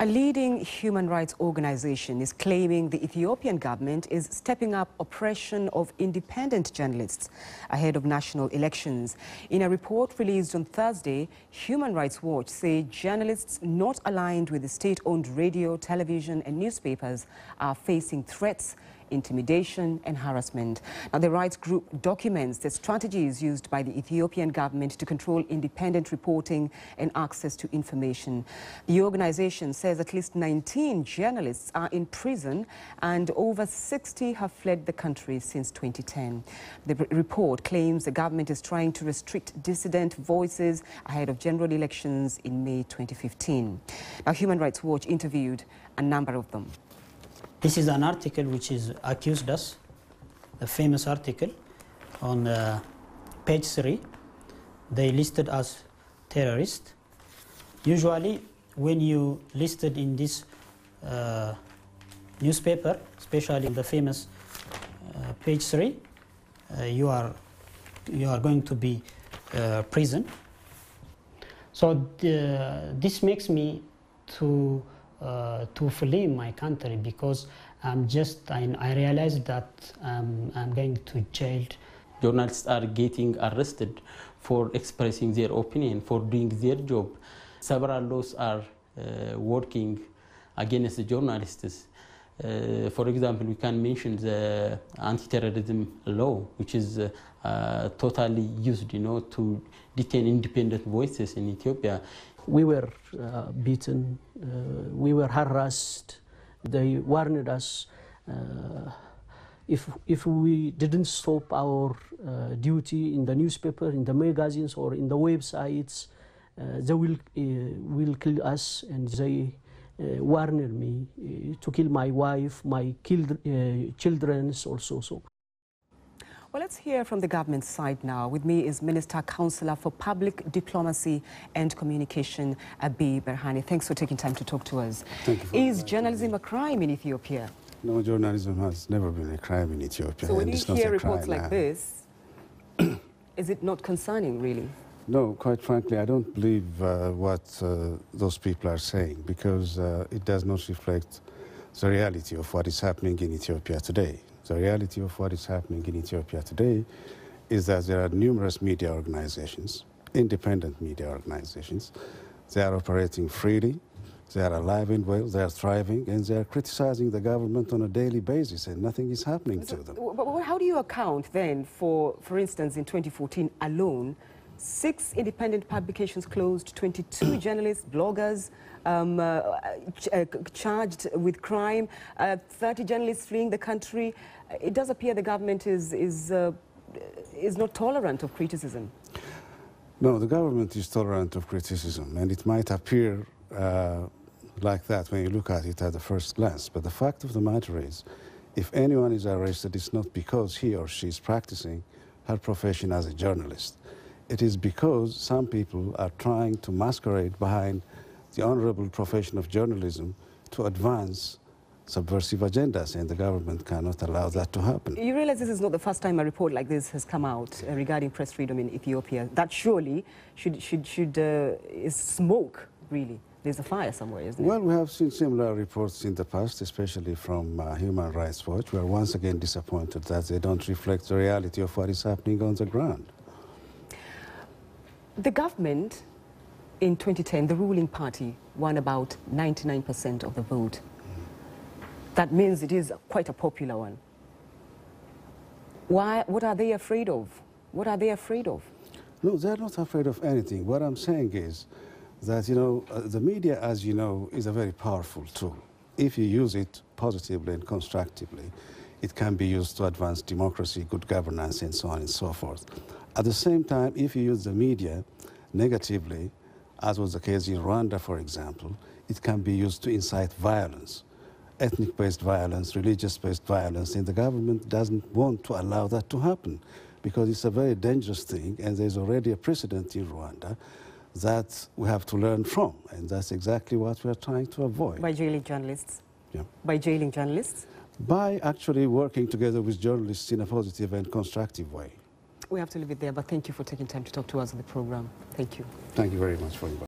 A leading human rights organization is claiming the Ethiopian government is stepping up oppression of independent journalists ahead of national elections. In a report released on Thursday, Human Rights Watch say journalists not aligned with the state-owned radio, television and newspapers are facing threats, intimidation and harassment. Now, the rights group documents the strategies used by the Ethiopian government to control independent reporting and access to information. The organization says at least 19 journalists are in prison and over 60 have fled the country since 2010. The report claims the government is trying to restrict dissident voices ahead of general elections in May 2015. Now, Human Rights Watch interviewed a number of them. This is an article which is accused us, a famous article on page 3. They listed us terrorists. Usually, when you listed in this newspaper, especially in the famous page 3, you are going to be prison. So this makes me to flee my country because I realized that I'm going to jail. Journalists are getting arrested for expressing their opinion, for doing their job. Several laws are working against the journalists. For example, we can mention the anti-terrorism law, which is totally used, to detain independent voices in Ethiopia. We were beaten, we were harassed. They warned us if we didn't stop our duty in the newspaper, in the magazines or in the websites, they will kill us, and they warned me to kill my wife, my children also. So. Well, let's hear from the government side now. With me is Minister Counsellor for Public Diplomacy and Communication, Abiy Berhane. Thanks for taking time to talk to us. Thank you. Is journalism a crime in Ethiopia? No, journalism has never been a crime in Ethiopia. So when you hear reports like this, is it not concerning, really? No, quite frankly, I don't believe what those people are saying, because it does not reflect the reality of what is happening in Ethiopia today. The reality of what is happening in Ethiopia today is that there are numerous media organizations, independent media organizations. They are operating freely, they are alive and well, they are thriving, and they are criticizing the government on a daily basis, and nothing is happening to them. But how do you account then for instance, in 2014 alone, 6 independent publications closed, 22 journalists, bloggers charged with crime, 30 journalists fleeing the country? It does appear the government is not tolerant of criticism. No, the government is tolerant of criticism, and it might appear like that when you look at it at the first glance. But the fact of the matter is, if anyone is arrested, it's not because he or she is practicing her profession as a journalist. It is because some people are trying to masquerade behind the honorable profession of journalism to advance subversive agendas, and the government cannot allow that to happen. You realize this is not the first time a report like this has come out regarding press freedom in Ethiopia. That surely is smoke, really. There's a fire somewhere, isn't it? Well, we have seen similar reports in the past, especially from Human Rights Watch. We are once again disappointed that they don't reflect the reality of what is happening on the ground. The government, in 2010, the ruling party won about 99% of the vote. That means it is quite a popular one. What are they afraid of? What are they afraid of? No, they're not afraid of anything. What I'm saying is that, the media, as you know, is a very powerful tool. If you use it positively and constructively, it can be used to advance democracy, good governance, and so on and so forth. At the same time, if you use the media negatively, as was the case in Rwanda, for example, it can be used to incite violence, ethnic-based violence, religious-based violence, and the government doesn't want to allow that to happen, because it's a very dangerous thing, and there's already a precedent in Rwanda that we have to learn from, and that's exactly what we are trying to avoid. By jailing journalists? Yeah. By jailing journalists? By actually working together with journalists in a positive and constructive way. We have to leave it there, but thank you for taking time to talk to us on the program. Thank you. Thank you very much for inviting me.